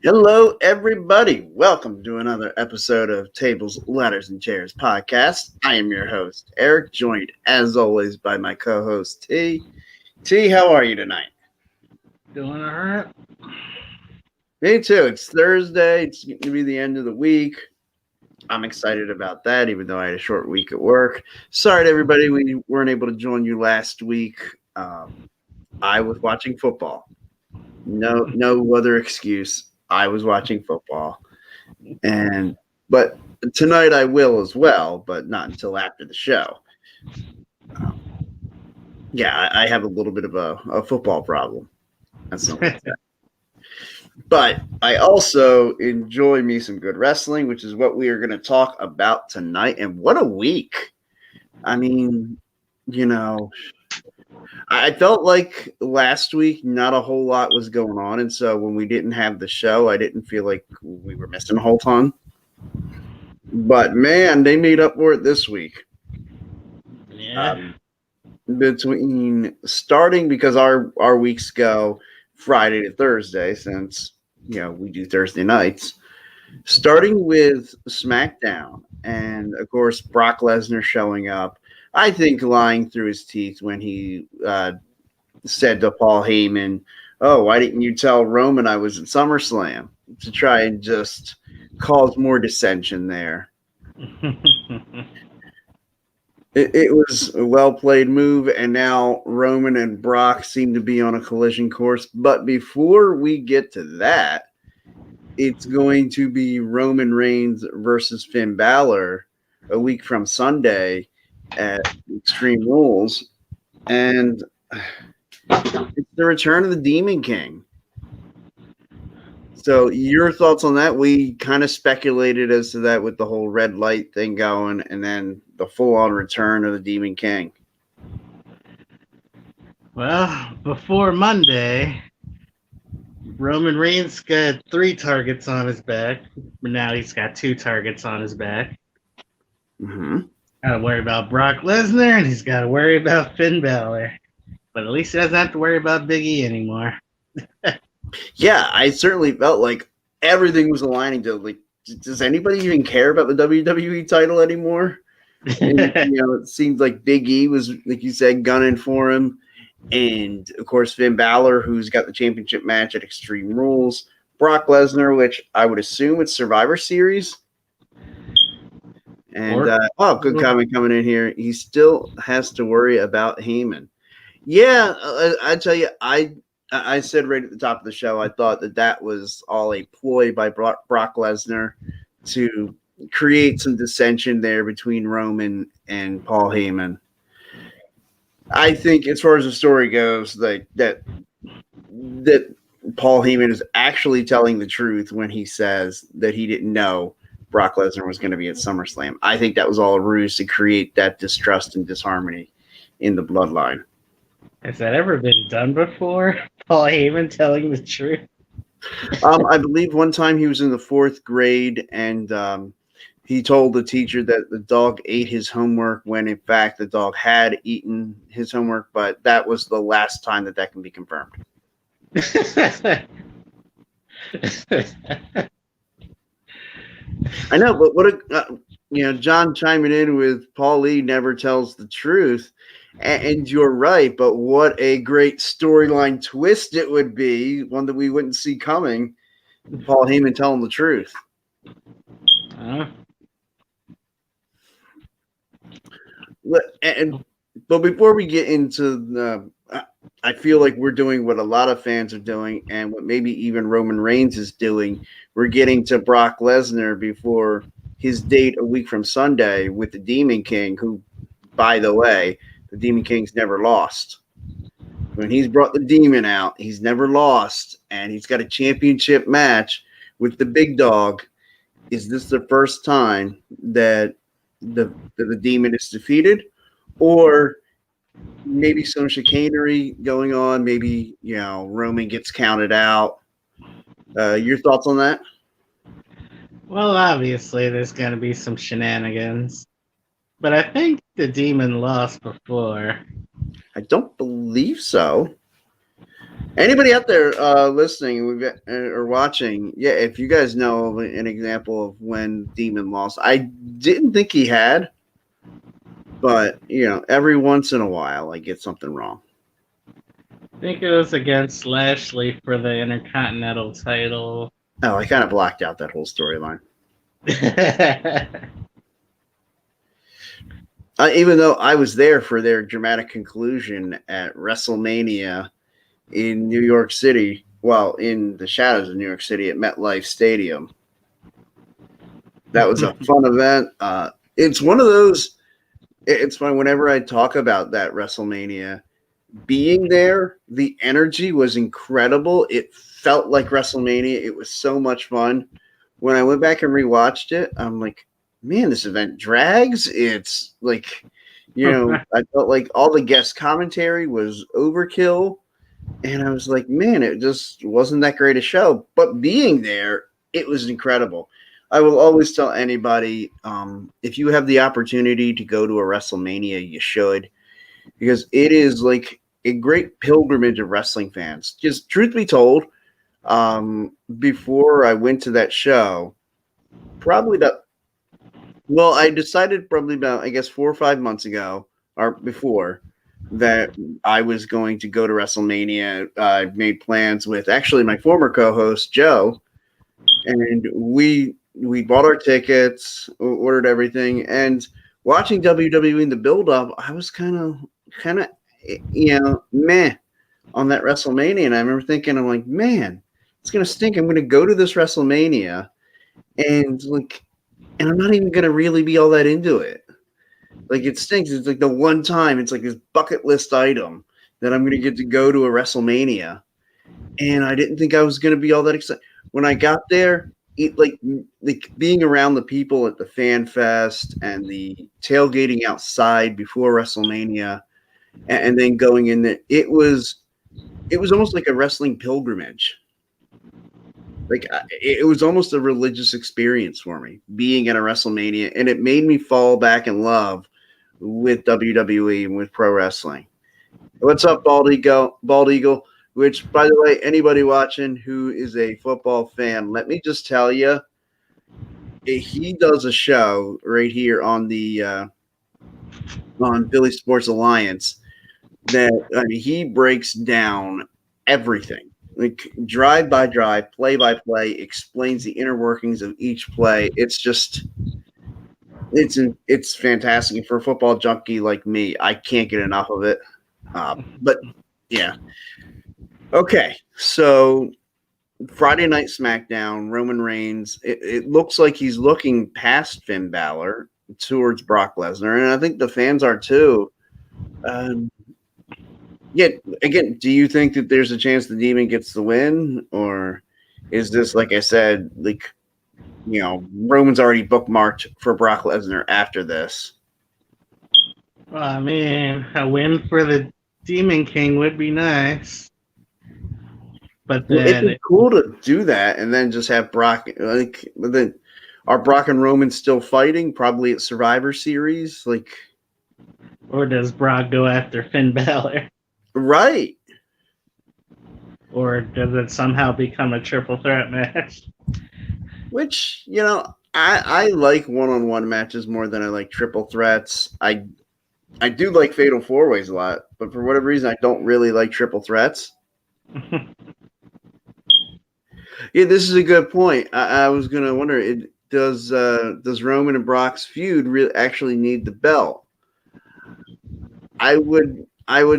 Hello, everybody. Welcome to another episode of Tables, Ladders, and Chairs podcast. I am your host, Eric, joined as always by my co host, T. T, how are you tonight? Doing all right. Me too. It's Thursday. It's going to be the end of the week. I'm excited about that, even though I had a short week at work. Sorry to everybody, we weren't able to join you last week. I was watching football. No other excuse. I was watching football. But tonight I will as well, but not until after the show. Um, yeah, I have a little bit of a football problem. That's not like that. But I also enjoy me some good wrestling, which is what we are going to talk about tonight. And what a week! I mean, you know, I felt like last week not a whole lot was going on, and so when we didn't have the show, I didn't feel like we were missing a whole ton. But man, they made up for it this week. Yeah. Between starting because our weeks go Friday to Thursday, since we do Thursday nights. Starting with SmackDown, and of course Brock Lesnar showing up. I think lying through his teeth when he said to Paul Heyman, "Oh, why didn't you tell Roman I was at SummerSlam?" To try and just cause more dissension there. It was a well played move, and now Roman and Brock seem to be on a collision course. But before we get to that, it's going to be Roman Reigns versus Finn Balor a week from Sunday at Extreme Rules. And it's the return of the Demon King. So your thoughts on that? We kind of speculated as to that with the whole red light thing going, and then the full-on return of the Demon King. Well, before Monday, Roman Reigns got 3 targets on his back, but now he's got 2 targets on his back. Mm-hmm. Got to worry about Brock Lesnar, and he's got to worry about Finn Balor. But at least he doesn't have to worry about Big E anymore. Yeah, I certainly felt like everything was aligning to like. Does anybody even care about the WWE title anymore? And, it seems like Big E was, like you said, gunning for him. And, of course, Finn Balor, who's got the championship match at Extreme Rules. Brock Lesnar, which I would assume it's Survivor Series. And, good comment coming in here. He still has to worry about Heyman. Yeah, I tell you, I said right at the top of the show, I thought that was all a ploy by Brock Lesnar to create some dissension there between Roman and Paul Heyman. I think, as far as the story goes, that Paul Heyman is actually telling the truth when he says that he didn't know Brock Lesnar was going to be at SummerSlam. I think that was all a ruse to create that distrust and disharmony in the bloodline. Has that ever been done before? Paul Heyman telling the truth? I believe one time he was in the 4th grade, and he told the teacher that the dog ate his homework when, in fact, the dog had eaten his homework, but that was the last time that can be confirmed. I know, but what John chiming in with Paul Lee never tells the truth. And you're right, but what a great storyline twist it would be, one that we wouldn't see coming. Paul Heyman telling the truth. But before we get into I feel like we're doing what a lot of fans are doing, and what maybe even Roman Reigns is doing. We're getting to Brock Lesnar before his date a week from Sunday with the Demon King, who, by the way, the Demon King's never lost. When he's brought the demon out, he's never lost, and he's got a championship match with the big dog. Is this the first time that the demon is defeated, or maybe some chicanery going on? Maybe Roman gets counted out. Your thoughts on that? Well, obviously, there's going to be some shenanigans. But I think the demon lost before. I don't believe so. Anybody out there listening or watching, yeah, if you guys know of an example of when Demon lost, I didn't think he had, but every once in a while I get something wrong. I think it was against Lashley for the Intercontinental title. Oh, I kind of blocked out that whole storyline. Even though I was there for their dramatic conclusion at WrestleMania in New York City, well, in the shadows of New York City at MetLife Stadium. That was a fun event. It's one of those. It's fun whenever I talk about that WrestleMania. Being there, the energy was incredible. It felt like WrestleMania. It was so much fun. When I went back and rewatched it, I'm like, man, this event drags. It's like, I felt like all the guest commentary was overkill. And I was like, man, it just wasn't that great a show. But being there, it was incredible. I will always tell anybody, if you have the opportunity to go to a WrestleMania, you should, because it is like a great pilgrimage of wrestling fans. Just truth be told, before I went to that show, I decided probably about, I guess, 4 or 5 months ago or before that I was going to go to WrestleMania. I made plans with actually my former co-host Joe, and we bought our tickets, ordered everything, and watching WWE in the build-up, I was kind of meh on that WrestleMania, and I remember thinking, I'm like, man, it's gonna stink. I'm gonna go to this WrestleMania, and I'm not even gonna really be all that into it. Like, it stinks. It's like the one time. It's like this bucket list item that I'm going to get to go to a WrestleMania. And I didn't think I was going to be all that excited. When I got there, like being around the people at the Fan Fest and the tailgating outside before WrestleMania and then going in there, it was almost like a wrestling pilgrimage. Like, it was almost a religious experience for me being at a WrestleMania, and it made me fall back in love with WWE and with pro wrestling. What's up, Bald Eagle? Which, by the way, anybody watching who is a football fan, let me just tell you, he does a show right here on the on Philly Sports Alliance that he breaks down everything. Like drive by drive, play by play, explains the inner workings of each play. It's fantastic. And for a football junkie like me, I can't get enough of it. But yeah. Okay, so Friday Night SmackDown, Roman Reigns. It looks like he's looking past Finn Balor towards Brock Lesnar, and I think the fans are too. Yeah, again, do you think that there's a chance the Demon gets the win, or is this, like I said, Roman's already bookmarked for Brock Lesnar after this? Well, I mean, a win for the Demon King would be nice. But then it'd be cool to do that and then just have Brock. Are Brock and Roman still fighting? Probably at Survivor Series, or does Brock go after Finn Balor? Right. Or does it somehow become a triple threat match? Which, I like one-on-one matches more than I like triple threats. I do like fatal four-ways a lot, but for whatever reason, I don't really like triple threats. Yeah, this is a good point. I was going to wonder, does Roman and Brock's feud really actually need the belt? I would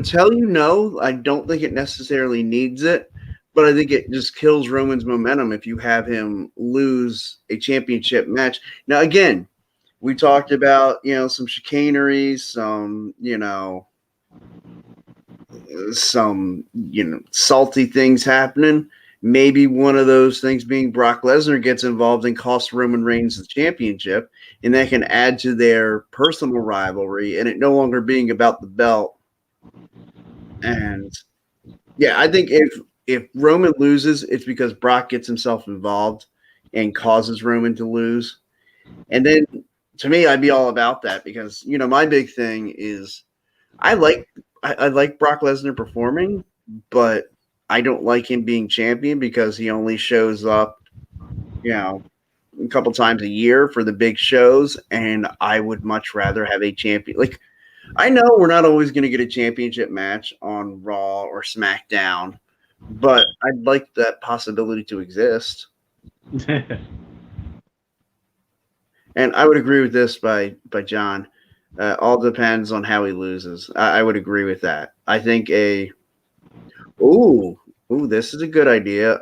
tell you no. I don't think it necessarily needs it, but I think it just kills Roman's momentum if you have him lose a championship match. Now, again, we talked about, some chicanery, some salty things happening. Maybe one of those things being Brock Lesnar gets involved and costs Roman Reigns the championship, and that can add to their personal rivalry and it no longer being about the belt. And yeah, I think if Roman loses, it's because Brock gets himself involved and causes Roman to lose. And then to me, I'd be all about that because, my big thing is I like Brock Lesnar performing, but I don't like him being champion because he only shows up, a couple times a year for the big shows, and I would much rather have a champion. Like, I know we're not always going to get a championship match on Raw or SmackDown, but I'd like that possibility to exist. And I would agree with this by John. All depends on how he loses. I would agree with that. I think this is a good idea.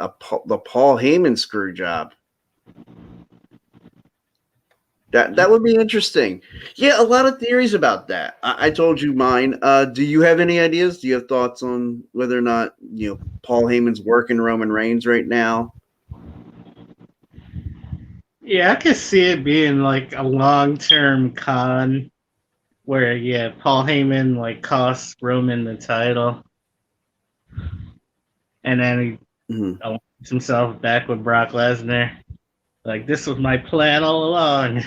The Paul Heyman screw job. That would be interesting. Yeah, a lot of theories about that. I told you mine. Do you have any ideas? Do you have thoughts on whether or not Paul Heyman's working Roman Reigns right now? Yeah, I could see it being like a long-term con where Paul Heyman like costs Roman the title, and then he aligns himself back with Brock Lesnar. Like, this was my plan all along.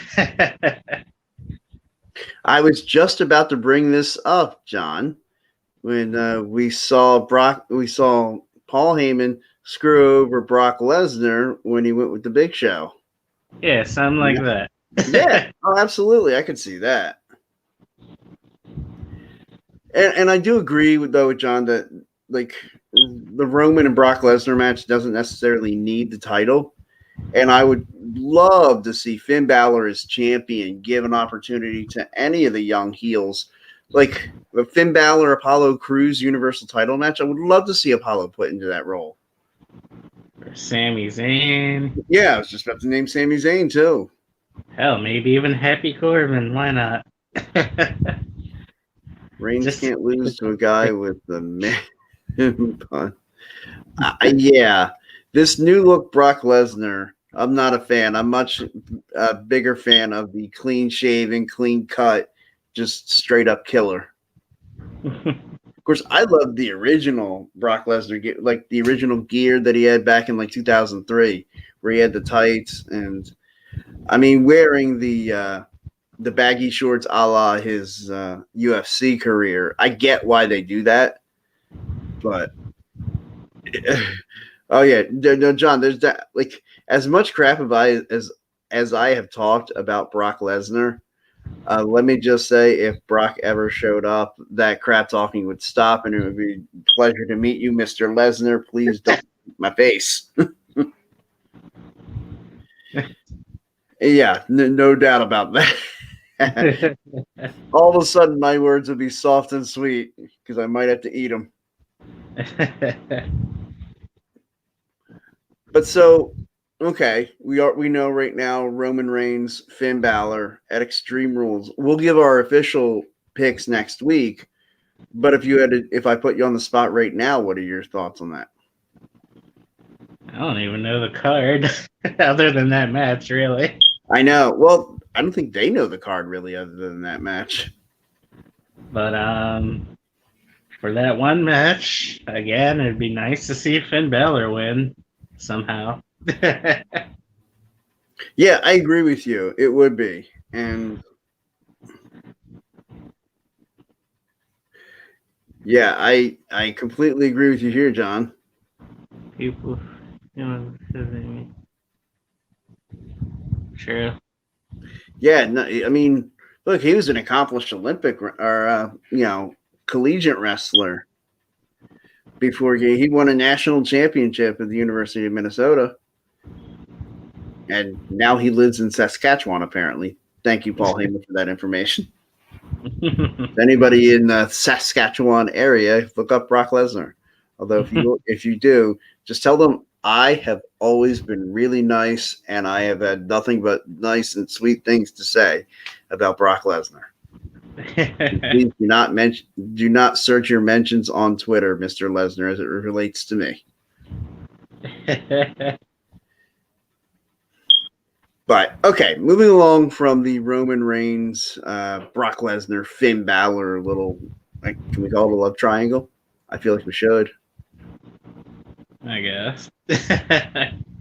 I was just about to bring this up, John, when we saw Paul Heyman screw over Brock Lesnar when he went with the Big Show. Yeah, something like that. Yeah, absolutely. I could see that. And I do agree with John, that like the Roman and Brock Lesnar match doesn't necessarily need the title. And I would love to see Finn Balor as champion give an opportunity to any of the young heels. Like the Finn Balor Apollo Crews Universal title match, I would love to see Apollo put into that role. Or Sami Zayn. Yeah, I was just about to name Sami Zayn too. Hell, maybe even Happy Corbin. Why not? Reigns can't lose to a guy with the man pun. Yeah. This new look Brock Lesnar, I'm not a fan. I'm much a bigger fan of the clean shaven, clean cut, just straight up killer. Of course, I love the original Brock Lesnar, like the original gear that he had back in like 2003, where he had the tights and, I mean, wearing the baggy shorts a la his UFC career. I get why they do that, but. Oh yeah, no, John. There's that. Like as much crap as I have talked about Brock Lesnar. Let me just say, if Brock ever showed up, that crap talking would stop, and it would be a pleasure to meet you, Mr. Lesnar. Please don't eat my face. Yeah, no doubt about that. All of a sudden, my words would be soft and sweet because I might have to eat them. But so, okay, we know right now Roman Reigns, Finn Balor at Extreme Rules. We'll give our official picks next week. But if I put you on the spot right now, what are your thoughts on that? I don't even know the card other than that match, really. I know. Well, I don't think they know the card really other than that match. But for that one match, again, it'd be nice to see Finn Balor win somehow. Yeah, I agree with you. It would be. And yeah, I completely agree with you here, John. People, true. Yeah, no, I mean, look, he was an accomplished Olympic or collegiate wrestler before he won a national championship at the University of Minnesota. And now he lives in Saskatchewan, apparently. Thank you, Paul Heyman, for that information. If anybody in the Saskatchewan area, look up Brock Lesnar. Although if you do, just tell them I have always been really nice, and I have had nothing but nice and sweet things to say about Brock Lesnar. Please do not search your mentions on Twitter, Mr. Lesnar, as it relates to me. But okay, moving along from the Roman Reigns, Brock Lesnar, Finn Balor little, can we call it a love triangle? I feel like we should. I guess.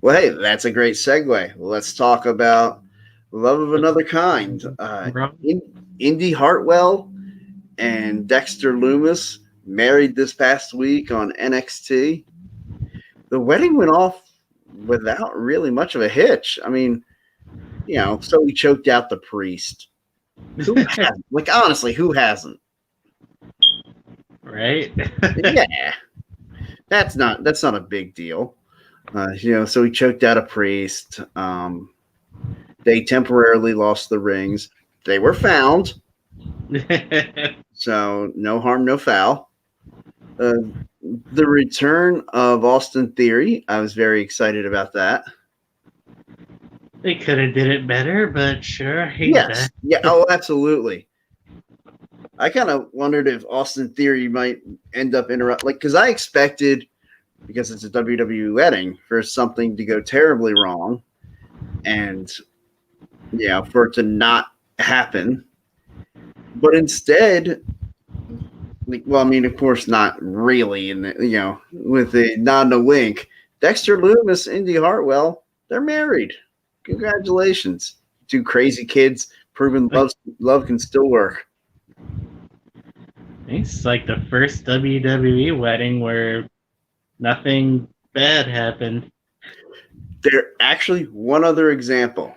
Well, hey, that's a great segue. Let's talk about love of another kind. Indy Hartwell and Dexter Lumas married this past week on NXT. the wedding went off without really much of a hitch. I mean, so we choked out the priest. Who hasn't? Like, honestly, who hasn't? Right? Yeah, that's not a big deal. So we choked out a priest. They temporarily lost the rings. They were found, so no harm, no foul. The return of Austin Theory, I was very excited about that. They could have did it better, but sure, he's Yes, back. yeah, oh, absolutely. I kind of wondered if Austin Theory might end up because I expected, because it's a WWE wedding, for something to go terribly wrong, and for it to not happen. But instead, of course, not really, with a nod and a wink, Dexter, Lumas, Indy, Hartwell, they're married. Congratulations, two crazy kids proving love can still work. It's like the first WWE wedding where nothing bad happened. There actually one other example.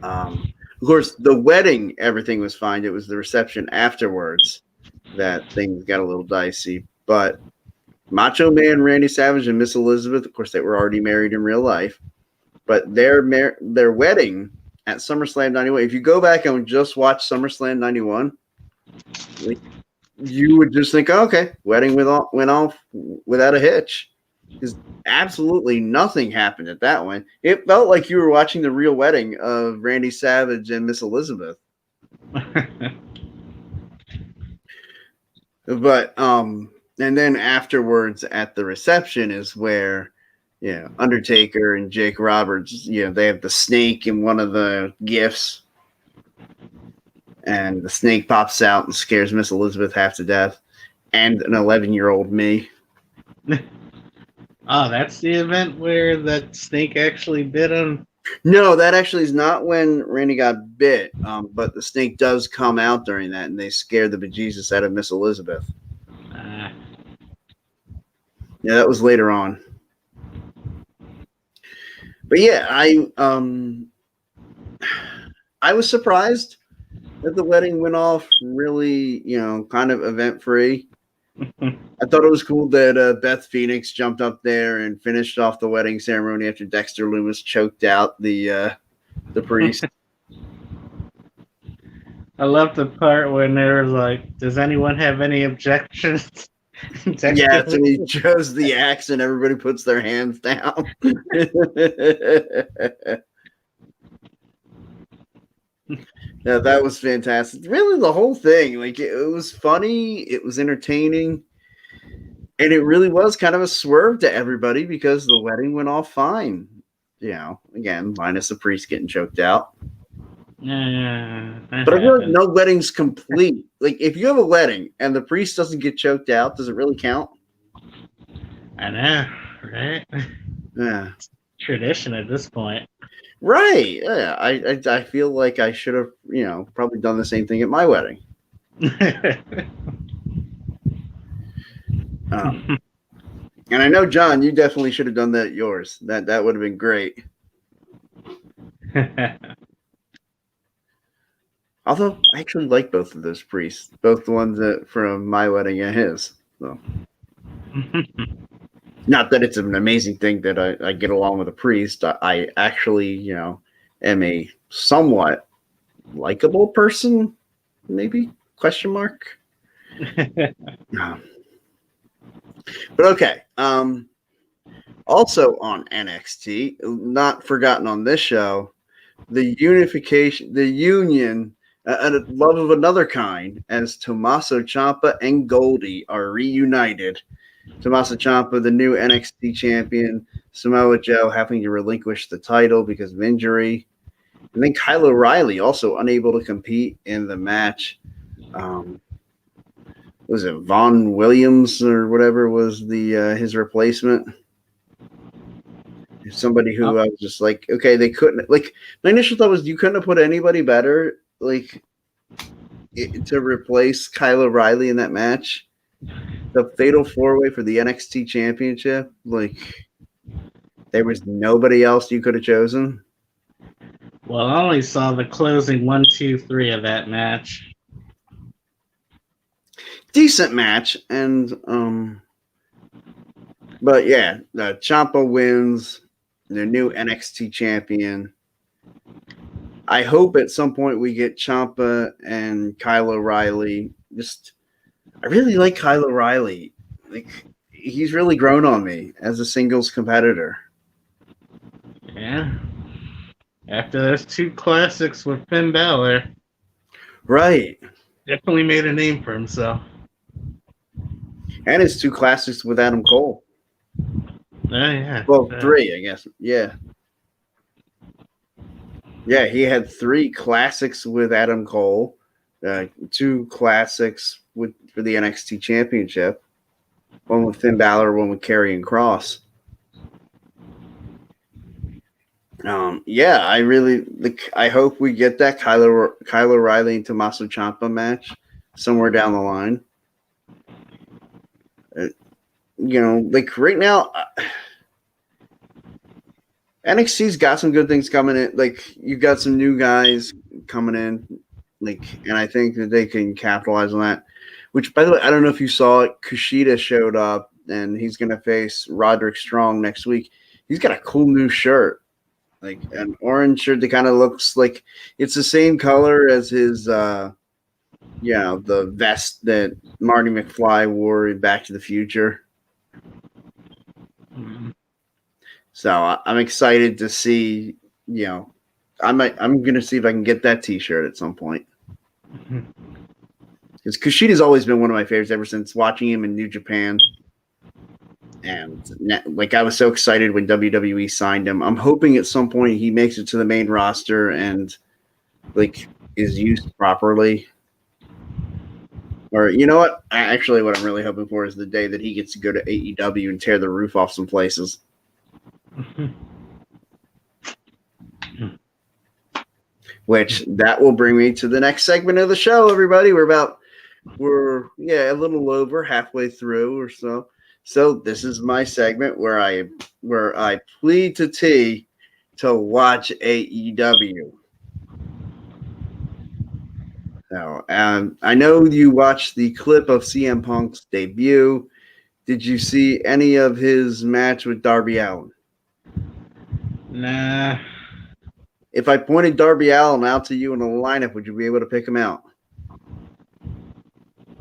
Of course, the wedding, everything was fine. It was the reception afterwards that things got a little dicey. But Macho Man, Randy Savage, and Miss Elizabeth, of course, they were already married in real life. But their wedding at SummerSlam 91, if you go back and just watch SummerSlam 91, you would just think, oh, okay, wedding went off without a hitch. Because absolutely nothing happened at that one. It felt like you were watching the real wedding of Randy Savage and Miss Elizabeth. But and then afterwards at the reception is where Undertaker and Jake Roberts, they have the snake in one of the gifts, and the snake pops out and scares Miss Elizabeth half to death, and an 11-year-old me. Oh, that's the event where that snake actually bit him? No, that actually is not when Randy got bit, but the snake does come out during that, and they scare the bejesus out of Miss Elizabeth. Yeah, that was later on. But yeah, I was surprised that the wedding went off really, kind of event-free. I thought it was cool that Beth Phoenix jumped up there and finished off the wedding ceremony after Dexter Lumis choked out the priest. I love the part when they were like, does anyone have any objections? Yes, and he chose the axe and everybody puts their hands down. Yeah, that was fantastic. Really, the whole thing, it was funny, it was entertaining, and it really was kind of a swerve to everybody because the wedding went off fine. Again, minus the priest getting choked out. But I feel like no wedding's complete. Like, if you have a wedding and the priest doesn't get choked out, does it really count? I know, right? Yeah. It's tradition at this point. Right. Yeah. I feel like I should have, probably done the same thing at my wedding. And I know, John, you definitely should have done that at yours. That would have been great. Although I actually like both of those priests, both the ones from my wedding and his. So. Not that it's an amazing thing that I get along with a priest. I actually, am a somewhat likable person, maybe, question mark. But okay. Also on NXT, not forgotten on this show, the union, a love of another kind, as Tommaso Ciampa and Goldie are reunited. Tommaso Ciampa, the new NXT champion, Samoa Joe having to relinquish the title because of injury, and then Kyle O'Reilly also unable to compete in the match. Was it Von Williams or whatever was his replacement? Somebody who I was just like, okay, they couldn't. Like, my initial thought was you couldn't have put anybody better, to replace Kyle O'Reilly in that match. The fatal 4-way for the NXT championship. There was nobody else you could have chosen. Well, I only saw the closing 1, 2, 3 of that match. Decent match, and but yeah, Ciampa wins, the new NXT champion. I hope at some point we get Ciampa and Kyle O'Reilly. I really like Kyle O'Reilly. Like, he's really grown on me as a singles competitor. Yeah. After those 2 classics with Finn Balor, Right. definitely made a name for himself. And his 2 classics with Adam Cole. Oh, yeah. Well, 3, I guess. Yeah. Yeah, he had 3 classics with Adam Cole, 2 classics for the NXT Championship, one with Finn Balor, one with Karrion Kross. Yeah, I really I hope we get that Kyle O'Reilly and Tommaso Ciampa match somewhere down the line. Right now, NXT's got some good things coming in. You've got some new guys coming in, and I think that they can capitalize on that. Which, by the way, I don't know if you saw it. Kushida showed up, and he's going to face Roderick Strong next week. He's got a cool new shirt, an orange shirt that kind of looks like it's the same color as his, the vest that Marty McFly wore in Back to the Future. Mm-hmm. So I'm excited to see. I'm going to see if I can get that T-shirt at some point. Because Kushida's always been one of my favorites ever since watching him in New Japan. And I was so excited when WWE signed him. I'm hoping at some point he makes it to the main roster and is used properly. Or you know what? Actually, what I'm really hoping for is the day that he gets to go to AEW and tear the roof off some places. Which that will bring me to the next segment of the show, everybody. We're a little over halfway through or so. So this is my segment where I plead to T to watch AEW. So, I know you watched the clip of CM Punk's debut. Did you see any of his match with Darby Allin? Nah. If I pointed Darby Allin out to you in a lineup, would you be able to pick him out?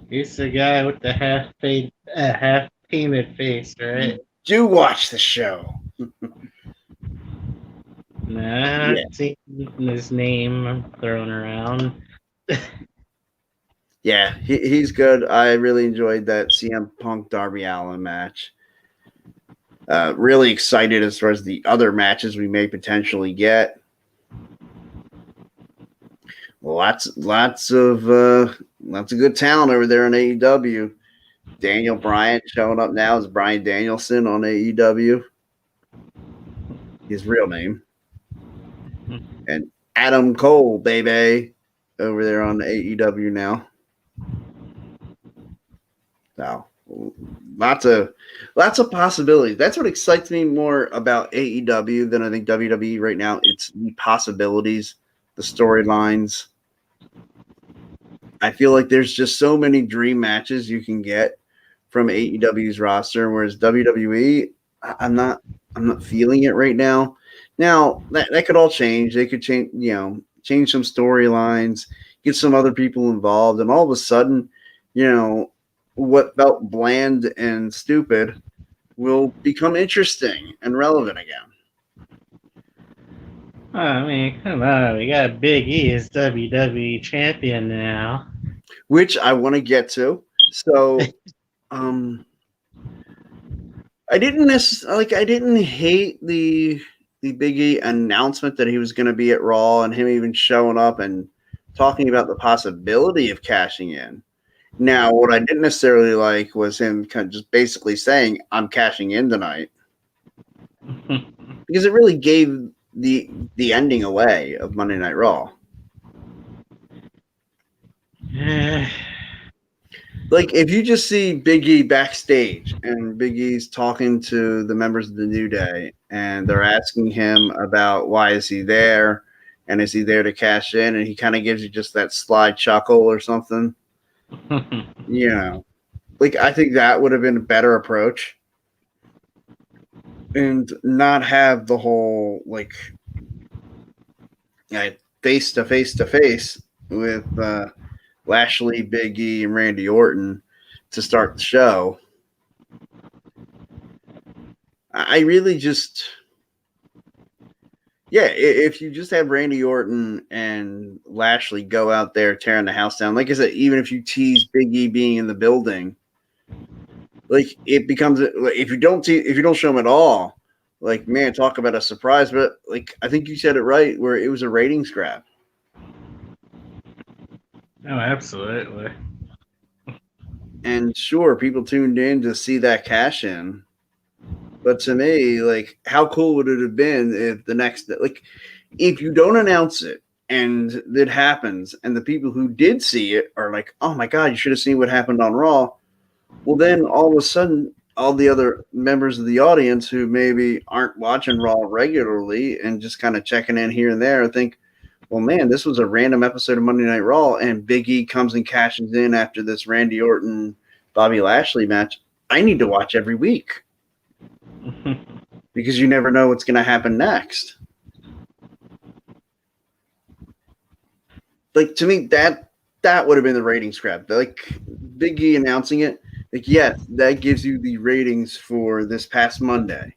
He's the guy with the half painted face, right? Do watch the show. Nah, I've seen his name thrown around. Yeah, he's good. I really enjoyed that CM Punk Darby Allin match. Really excited as far as the other matches we may potentially get. Lots of good talent over there on AEW. Daniel Bryan showing up now as Bryan Danielson on AEW. His real name. And Adam Cole, baby, over there on AEW now. So lots of possibilities. That's what excites me more about AEW than I think WWE right now. It's the possibilities, the storylines. I feel like there's just so many dream matches you can get from AEW's roster, whereas WWE, I'm not feeling it right now. Now that could all change. They could change some storylines, get some other people involved, and all of a sudden, what felt bland and stupid will become interesting and relevant again. I mean, come on, we got Big E as WWE Champion now, which I want to get to. So, I didn't hate the Big E announcement that he was going to be at Raw and him even showing up and talking about the possibility of cashing in. Now, what I didn't necessarily like was him kind of just basically saying, "I'm cashing in tonight," because it really gave the ending away of Monday Night Raw. Like, if you just see Big E backstage and Big E's talking to the members of the New Day and they're asking him about why is he there and is he there to cash in, and he kind of gives you just that sly chuckle or something, you know, like, I think that would have been a better approach and not have the whole, like, face to face to face with Lashley, Big E, and Randy Orton to start the show. I really just, yeah, if you just have Randy Orton and Lashley go out there tearing the house down, like I said, even if you tease Big E being in the building, like, it becomes, if you don't show him at all, like, man, talk about a surprise. But like, I think you said it right, where it was a ratings grab. Oh, absolutely. And sure, people tuned in to see that cash in. But to me, like, how cool would it have been if the next, like, if you don't announce it and it happens and the people who did see it are like, oh my God, you should have seen what happened on Raw. Well, then all of a sudden, all the other members of the audience who maybe aren't watching Raw regularly and just kind of checking in here and there think, well, man, this was a random episode of Monday Night Raw, and Big E comes and cashes in after this Randy Orton Bobby Lashley match. I need to watch every week because you never know what's going to happen next. Like, to me, that would have been the ratings grab. Like, Big E announcing it, like, yes, that gives you the ratings for this past Monday.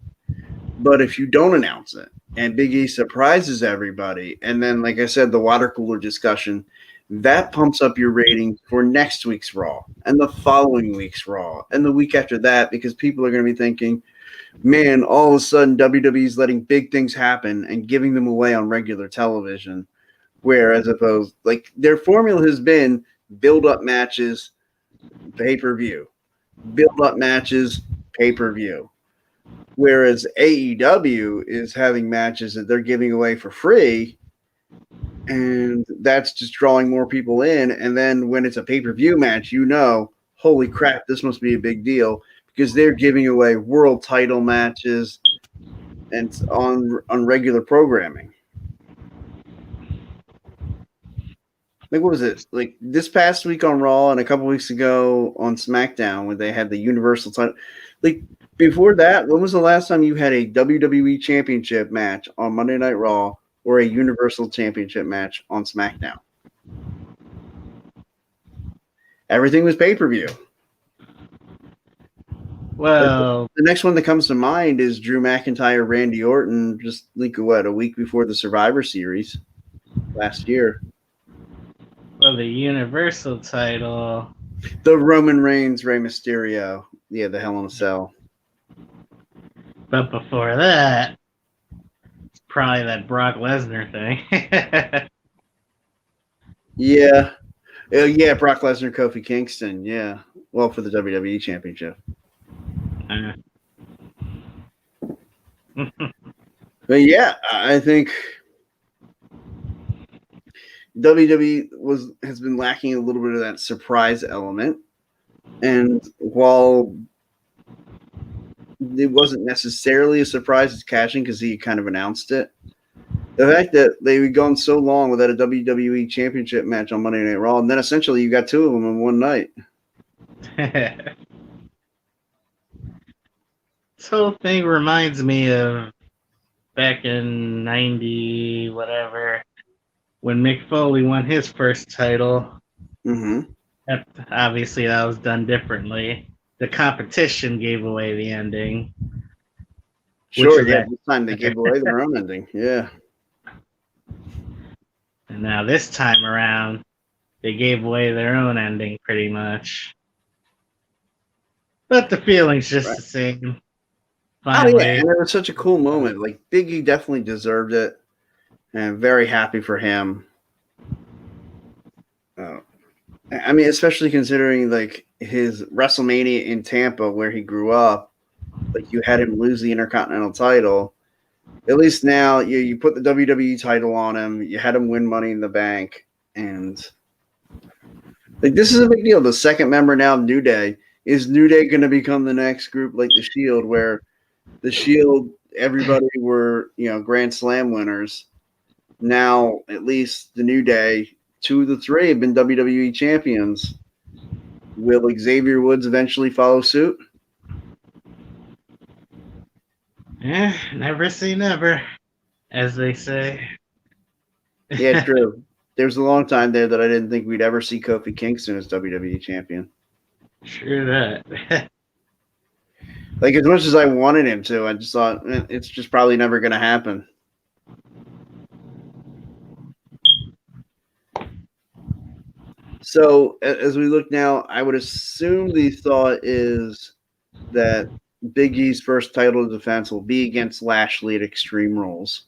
But if you don't announce it and Big E surprises everybody, and then, like I said, the water cooler discussion, that pumps up your ratings for next week's Raw and the following week's Raw and the week after that, because people are going to be thinking, man, all of a sudden WWE's letting big things happen and giving them away on regular television. Whereas opposed, like, their formula has been build up matches, pay-per-view, build up matches, pay-per-view. Whereas AEW is having matches that they're giving away for free, and that's just drawing more people in. And then when it's a pay-per-view match, you know, holy crap, this must be a big deal because they're giving away world title matches and on regular programming. Like, what was it? Like, this past week on Raw and a couple weeks ago on SmackDown when they had the Universal title. Like, before that, when was the last time you had a WWE Championship match on Monday Night Raw or a Universal Championship match on SmackDown? Everything was pay-per-view. Well, like, the next one that comes to mind is Drew McIntyre, Randy Orton, just like, what, a week before the Survivor Series last year. Well, the Universal title. The Roman Reigns, Rey Mysterio. Yeah, the Hell in a Cell. But before that, it's probably that Brock Lesnar thing. Yeah. Yeah, Brock Lesnar, Kofi Kingston. Yeah. Well, for the WWE Championship. But yeah, I think WWE has been lacking a little bit of that surprise element. And while it wasn't necessarily a surprise as cashing because he kind of announced it, the fact that they had gone so long without a WWE Championship match on Monday Night Raw, and then essentially you got two of them in one night. This whole thing reminds me of back in 90, whatever, when Mick Foley won his first title. Mm-hmm. Obviously, that was done differently. The competition gave away the ending. Sure, yeah. This time they gave away their own ending. Yeah. And now this time around, they gave away their own ending pretty much. But the feeling's just the same. Finally. Oh, yeah. And it was such a cool moment. Like, Big E definitely deserved it. And I'm very happy for him. I mean, especially considering, like, his WrestleMania in Tampa where he grew up. Like, you had him lose the Intercontinental title. At least now you put the WWE title on him. You had him win Money in the Bank. And Like, this is a big deal. The second member now, New Day. Is New Day going to become the next group like the Shield, where the Shield, everybody were, Grand Slam winners. Now, at least the New Day, 2 of the 3 have been WWE champions. Will Xavier Woods eventually follow suit? Never say never, as they say. Yeah, true. There was a long time there that I didn't think we'd ever see Kofi Kingston as WWE champion. True that. Like, as much as I wanted him to, I just thought it's just probably never going to happen. So, as we look now, I would assume the thought is that Big E's first title defense will be against Lashley at Extreme Rules.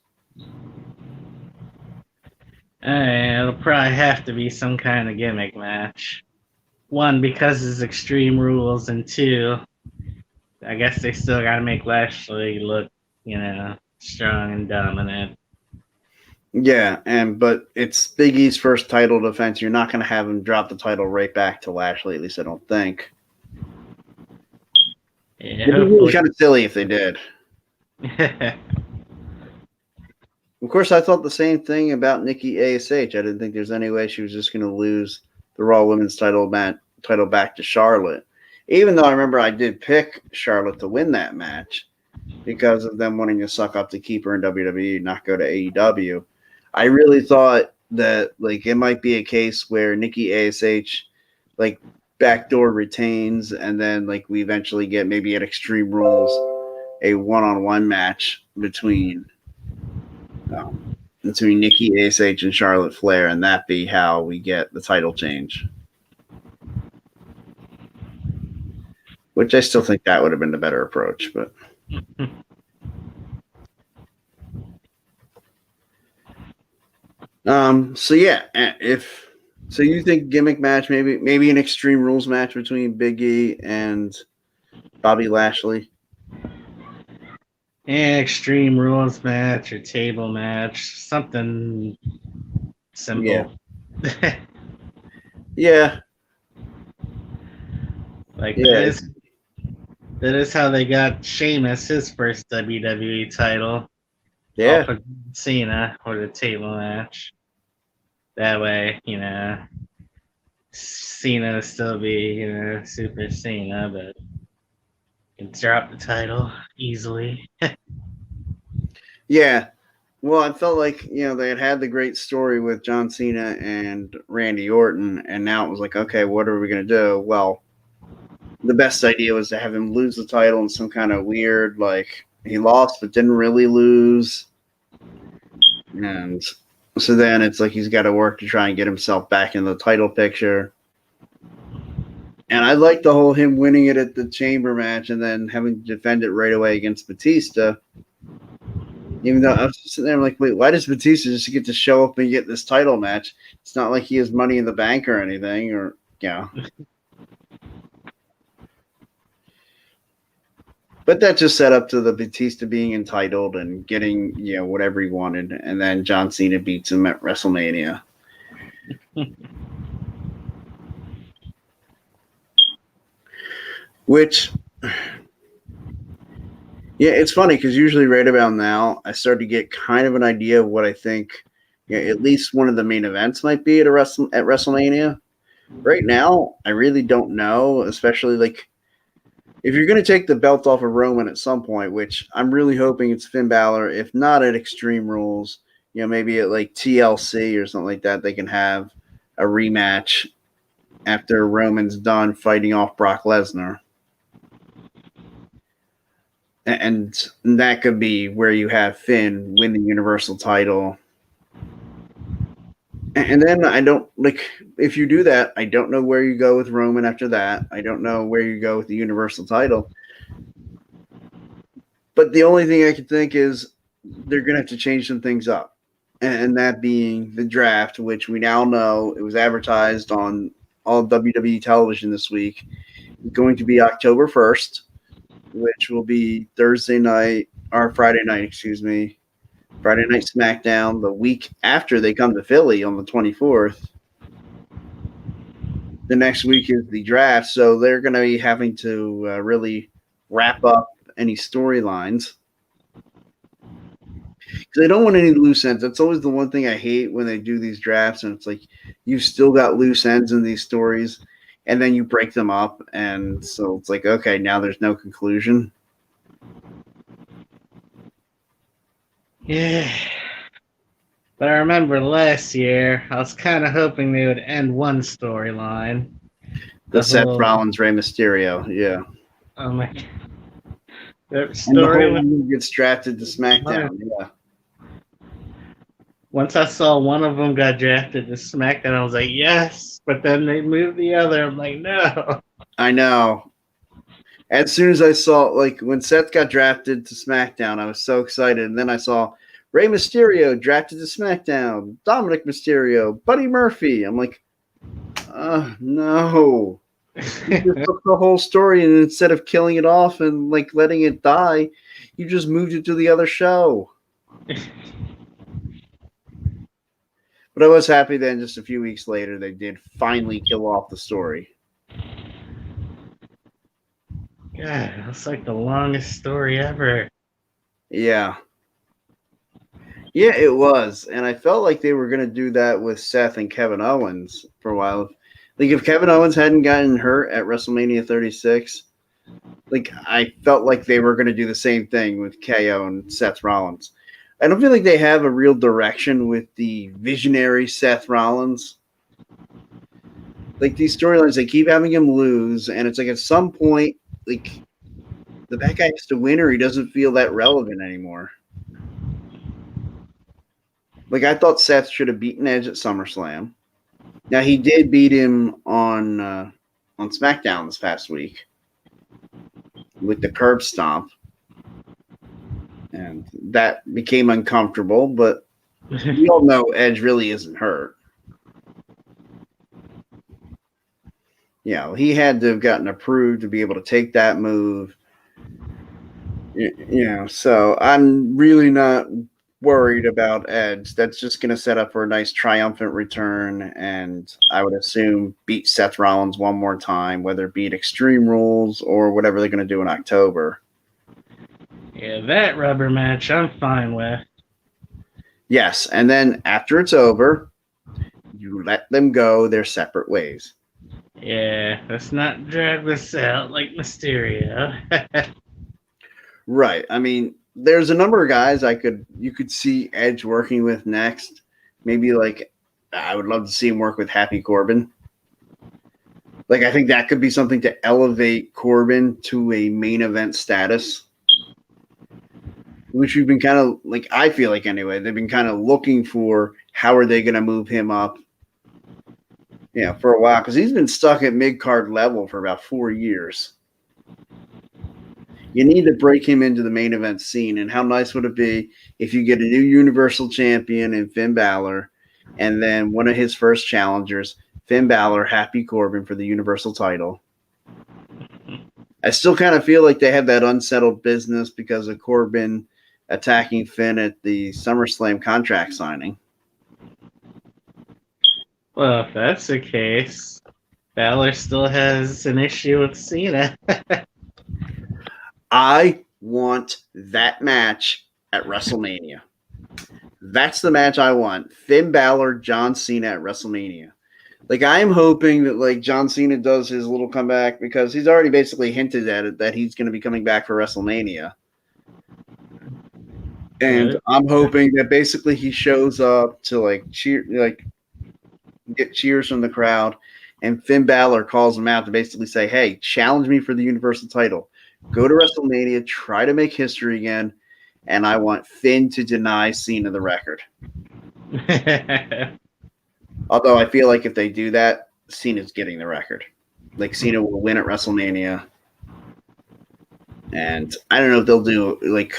It'll probably have to be some kind of gimmick match. 1, because it's Extreme Rules, and 2, I guess they still got to make Lashley look, strong and dominant. Yeah, but it's Big E's first title defense. You're not going to have him drop the title right back to Lashley, at least I don't think. Yeah, It'd be really kind of silly if they did. Of course, I thought the same thing about Nikki ASH. I didn't think there's any way she was just going to lose the Raw Women's title back to Charlotte. Even though I remember I did pick Charlotte to win that match because of them wanting to suck up to keep her in WWE, not go to AEW. I really thought that it might be a case where Nikki ASH backdoor retains, and then we eventually get maybe at Extreme Rules a one-on-one match between Nikki ASH and Charlotte Flair, and that be how we get the title change. Which I still think that would have been the better approach, but. So yeah, so you think gimmick match, maybe an Extreme Rules match between Big E and Bobby Lashley? Extreme Rules match or table match, something simple. Yeah. That is how they got Sheamus his first WWE title. Yeah. Off of Cena or the table match. That way, Cena will still be, Super Cena, but can drop the title easily. Yeah. Well, I felt like, they had the great story with John Cena and Randy Orton, and now it was like, okay, what are we going to do? Well, the best idea was to have him lose the title in some kind of weird, he lost but didn't really lose. And so then it's he's got to work to try and get himself back in the title picture. And I like the whole him winning it at the Chamber match and then having to defend it right away against Batista. Even though I was sitting there, I'm like, wait, why does Batista just get to show up and get this title match? It's not like he has Money in the Bank or anything, or But that just set up to the Batista being entitled and getting, whatever he wanted. And then John Cena beats him at WrestleMania. Which, it's funny because usually right about now, I start to get kind of an idea of what I think at least one of the main events might be at WrestleMania. Right now, I really don't know, especially if you're going to take the belt off of Roman at some point, which I'm really hoping it's Finn Balor, if not at Extreme Rules, maybe at TLC or something like that, they can have a rematch after Roman's done fighting off Brock Lesnar. And that could be where you have Finn win the Universal title. And then I don't if you do that, I don't know where you go with Roman after that. I don't know where you go with the Universal title. But the only thing I can think is they're going to have to change some things up. And that being the draft, which we now know it was advertised on all WWE television this week, is going to be October 1st, which will be Friday night, Friday Night SmackDown the week after they come to Philly on the 24th. the next week is the draft, so they're going to be having to really wrap up any storylines. Because I don't want any loose ends. That's always the one thing I hate when they do these drafts, and it's like you've still got loose ends in these stories, and then you break them up, and so it's like, okay, now there's no conclusion. Yeah. But I remember last year, I was kind of hoping they would end one storyline. The Seth Rollins, Rey Mysterio, yeah. Oh my God. That And the story whole gets drafted to SmackDown, yeah. Once I saw one of them got drafted to SmackDown, I was like, yes. But then they moved the other. I'm like, no. I know. As soon as I saw, like, when Seth got drafted to SmackDown, I was so excited. And then I saw Rey Mysterio drafted to SmackDown, Dominic Mysterio, Buddy Murphy. I'm like, no. You just took the whole story, and instead of killing it off and, like, letting it die, you just moved it to the other show. But I was happy then just a few weeks later they did finally kill off the story. God, that's like the longest story ever. Yeah. Yeah, it was. And I felt like they were going to do that with Seth and Kevin Owens for a while. Like, if Kevin Owens hadn't gotten hurt at WrestleMania 36, like, I felt like they were going to do the same thing with KO and Seth Rollins. I don't feel like they have a real direction with the visionary Seth Rollins. Like, these storylines, they keep having him lose, and it's like at some point, like, the bad guy has to win or he doesn't feel that relevant anymore. Like, I thought Seth should have beaten Edge at SummerSlam. Now, he did beat him on SmackDown this past week with the curb stomp. And that became uncomfortable, but we all know Edge really isn't hurt. He had to have gotten approved to be able to take that move. So I'm really not worried about Edge. That's just going to set up for a nice triumphant return, and I would assume beat Seth Rollins one more time, whether it be at Extreme Rules or whatever they're going to do in October. Yeah, that rubber match I'm fine with. Yes, and then after it's over, you let them go their separate ways. Yeah, let's not drag this out like Mysterio. Right. I mean, there's a number of guys you could see Edge working with next. Maybe, like, I would love to see him work with Happy Corbin. Like, I think that could be something to elevate Corbin to a main event status, which we've been kind of, like, I feel like anyway, they've been kind of looking for how are they going to move him up, for a while, because he's been stuck at mid-card level for about 4 years. You need to break him into the main event scene, and how nice would it be if you get a new Universal Champion in Finn Balor, and then one of his first challengers, Finn Balor, Happy Corbin for the Universal title. I still kind of feel like they have that unsettled business because of Corbin attacking Finn at the SummerSlam contract signing. Well, if that's the case, Balor still has an issue with Cena. I want that match at WrestleMania. That's the match I want. Finn Balor, John Cena at WrestleMania. Like, I'm hoping that, like, John Cena does his little comeback because he's already basically hinted at it that he's going to be coming back for WrestleMania. And I'm hoping that basically he shows up to, like, cheer, like, get cheers from the crowd, and Finn Balor calls him out to basically say, hey, challenge me for the Universal title. Go to WrestleMania, try to make history again, and I want Finn to deny Cena the record. Although I feel like if they do that, Cena's getting the record. Like, Cena will win at WrestleMania. And I don't know if they'll do, like,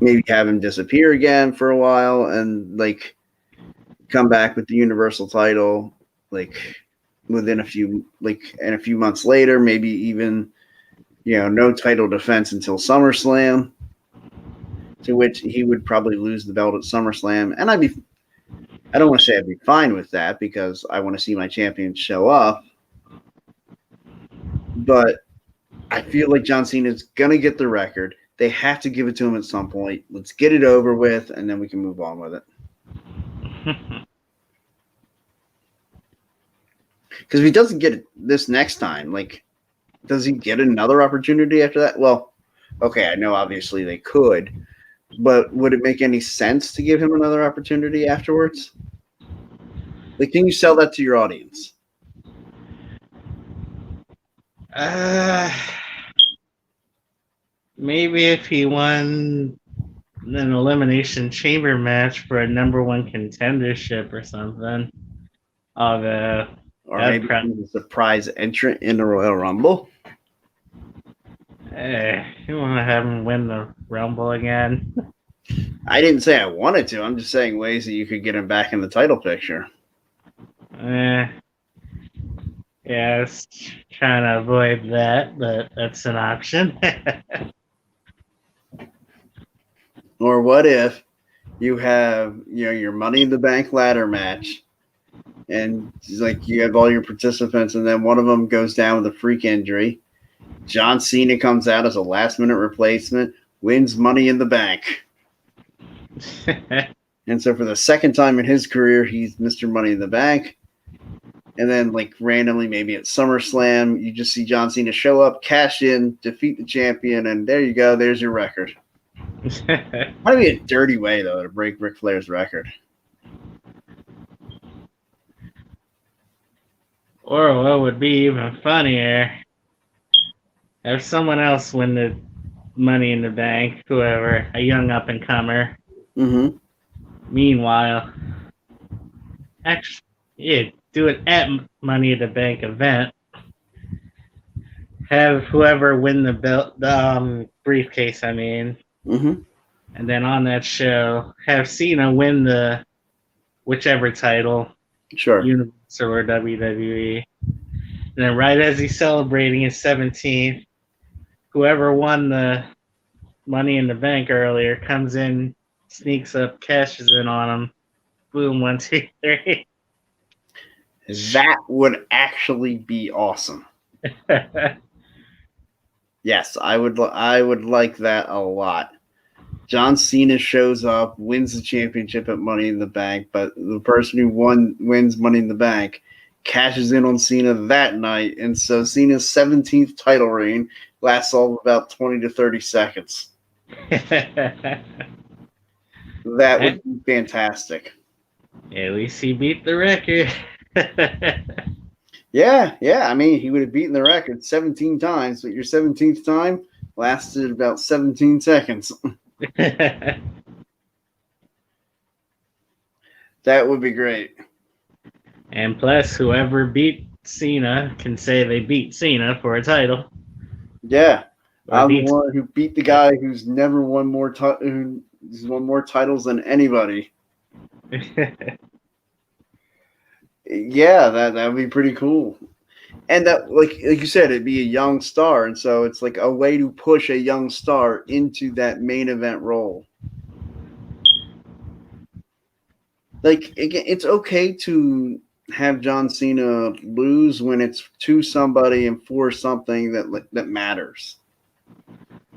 maybe have him disappear again for a while and, like, come back with the Universal title, like, within a few months later, maybe even, no title defense until SummerSlam, to which he would probably lose the belt at SummerSlam. And I don't want to say I'd be fine with that because I want to see my champion show up. but I feel like John Cena's gonna get the record. They have to give it to him at some point. Let's get it over with, and then we can move on with it. Because if he doesn't get it this next time, like, does he get another opportunity after that? Well, okay, I know obviously they could, but would it make any sense to give him another opportunity afterwards? Like, can you sell that to your audience? Maybe if he won an elimination chamber match for a #1 contendership or something. Or maybe a surprise entrant in the Royal Rumble. You want to have him win the Rumble again? I didn't say I wanted to. I'm just saying ways that you could get him back in the title picture. Yeah, I was trying to avoid that, but that's an option. Or what if you have, your Money in the Bank ladder match, and like you have all your participants, and then one of them goes down with a freak injury. John Cena comes out as a last-minute replacement, wins Money in the Bank. And so for the second time in his career, he's Mr. Money in the Bank. And then, like, randomly, maybe at SummerSlam, you just see John Cena show up, cash in, defeat the champion, and there you go. There's your record. Might be a dirty way, though, to break Ric Flair's record. Or what would be even funnier, have someone else win the Money in the Bank, whoever, a young up-and-comer. Mm-hmm. Meanwhile, actually, do it at Money in the Bank event. Have whoever win the belt, briefcase, I mean. Mm-hmm. And then on that show, have Cena win the whichever title. Sure. Universal or WWE. And then right as he's celebrating his 17th, whoever won the Money in the Bank earlier comes in, sneaks up, cashes in on him. Boom, 1, 2, 3. That would actually be awesome. Yes, I would like that a lot. John Cena shows up, wins the championship at Money in the Bank, but the person who wins Money in the Bank cashes in on Cena that night, and so Cena's 17th title reign lasts all about 20 to 30 seconds. That would be fantastic. At least he beat the record. Yeah. I mean, he would have beaten the record 17 times, but your 17th time lasted about 17 seconds. That would be great. And plus, whoever beat Cena can say they beat Cena for a title. Yeah. I'm the one who beat the guy who's never won who's won more titles than anybody. Yeah, that would be pretty cool. And that, like you said, it'd be a young star, and so it's like a way to push a young star into that main event role. Like, it's okay to have John Cena lose when it's to somebody and for something that matters.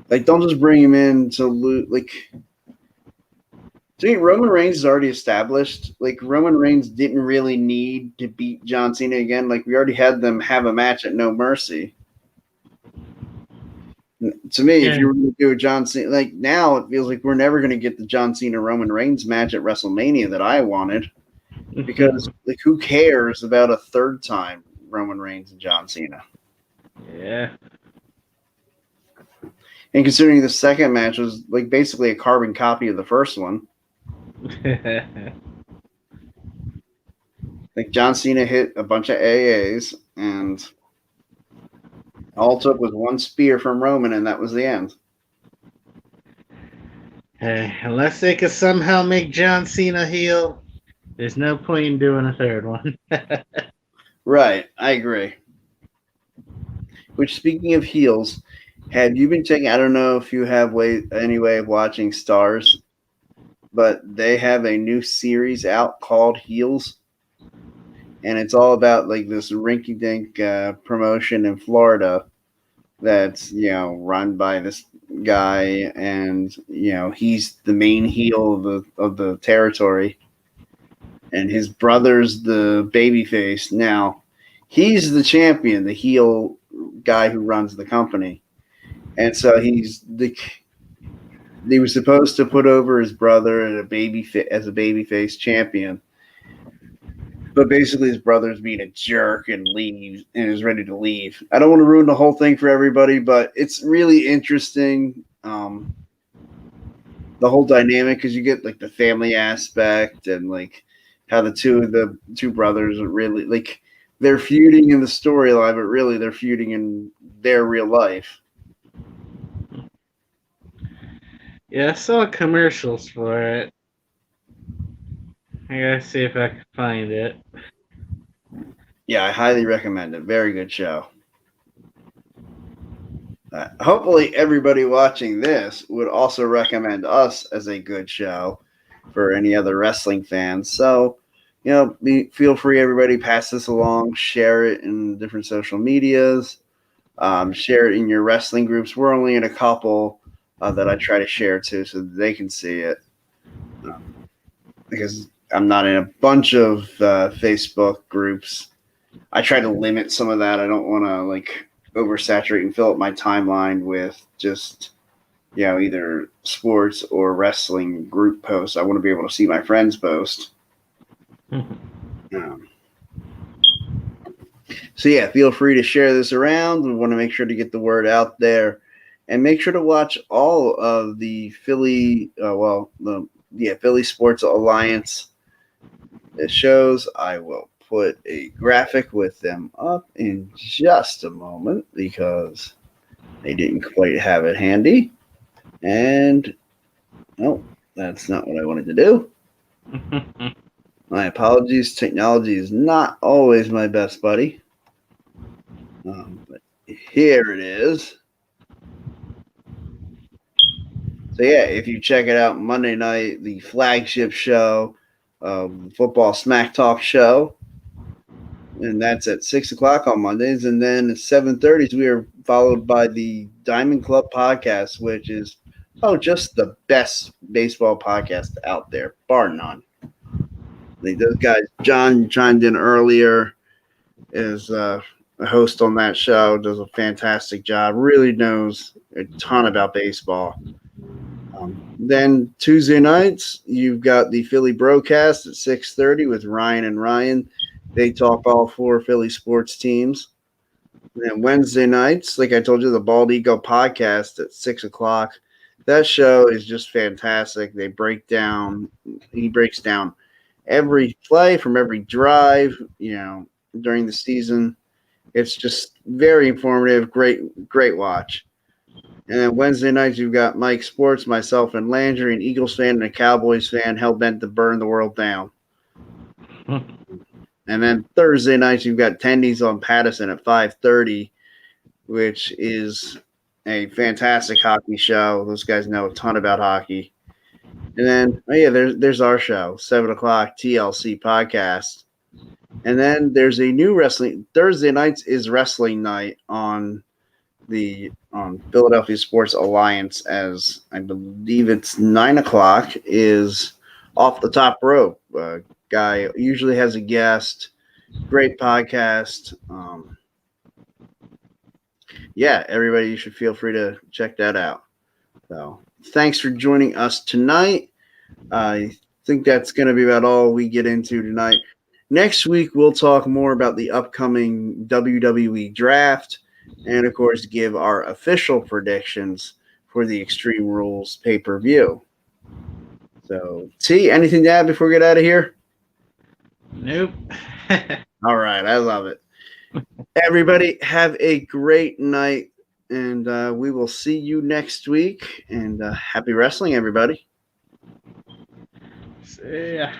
Like, don't just bring him in to lose. Like, to me, Roman Reigns is already established. Like, Roman Reigns didn't really need to beat John Cena again. Like, we already had them have a match at No Mercy. To me, if you were going to do a John Cena, like, now it feels like we're never going to get the John Cena Roman Reigns match at WrestleMania that I wanted. Because, like, who cares about a third time Roman Reigns and John Cena? Yeah. And considering the second match was, like, basically a carbon copy of the first one. Like, John Cena hit a bunch of AAs, and all it took was one spear from Roman, and that was the end. Unless they could somehow make John Cena heel, there's no point in doing a third one. Right, I agree. Which, speaking of heels, have you been checking? I don't know if you have any way of watching Stars, but they have a new series out called Heels, and it's all about, like, this rinky-dink promotion in Florida that's run by this guy, and he's the main heel of the territory, and his brother's the babyface. Now he's the champion, the heel guy who runs the company, and so he was supposed to put over his brother as a babyface champion, but basically his brother's being a jerk and leaves and is ready to leave. I don't want to ruin the whole thing for everybody, but it's really interesting. The whole dynamic, because you get like the family aspect and like how the two brothers are really like they're feuding in the storyline, but really they're feuding in their real life. Yeah, I saw commercials for it. I gotta see if I can find it. Yeah, I highly recommend it. Very good show. Hopefully, everybody watching this would also recommend us as a good show for any other wrestling fans. So, feel free, everybody, pass this along, share it in different social medias, share it in your wrestling groups. We're only in a couple that I try to share to so that they can see it. Because I'm not in a bunch of Facebook groups. I try to limit some of that. I don't want to like oversaturate and fill up my timeline with just either sports or wrestling group posts. I want to be able to see my friends post. So yeah, feel free to share this around. We want to make sure to get the word out there, and make sure to watch all of the Philly Philly Sports Alliance shows. I will put a graphic with them up in just a moment because they didn't quite have it handy. And no, that's not what I wanted to do. My apologies. Technology is not always my best buddy. But here it is. So yeah, if you check it out Monday night, the flagship show, Football Smack Talk show, and that's at 6:00 on Mondays, and then at 7:30 we are followed by the Diamond Club podcast, which is just the best baseball podcast out there, bar none. Like those guys, John chimed in earlier, is a host on that show, does a fantastic job, really knows a ton about baseball. Then Tuesday nights, you've got the Philly broadcast at 6:30 with Ryan and Ryan. They talk all four Philly sports teams. And then Wednesday nights, like I told you, the Bald Eagle podcast at 6:00. That show is just fantastic. He breaks down every play from every drive, during the season. It's just very informative. Great watch. And then Wednesday nights, you've got Mike Sports, myself, and Landry, an Eagles fan and a Cowboys fan, hell-bent to burn the world down. And then Thursday nights, you've got Tendies on Patterson at 5:30, which is a fantastic hockey show. Those guys know a ton about hockey. And then, there's our show, 7:00 TLC podcast. And then there's a new wrestling. Thursday nights is wrestling night on the Philadelphia Sports Alliance, as I believe it's 9:00 is Off the Top Rope. Guy usually has a guest. Great podcast. Everybody, you should feel free to check that out. So thanks for joining us tonight. I think that's going to be about all we get into tonight. Next week, we'll talk more about the upcoming WWE draft and, of course, give our official predictions for the Extreme Rules pay-per-view. So, T, anything to add before we get out of here? Nope. All right. I love it. Everybody, have a great night, and we will see you next week. And happy wrestling, everybody. See ya.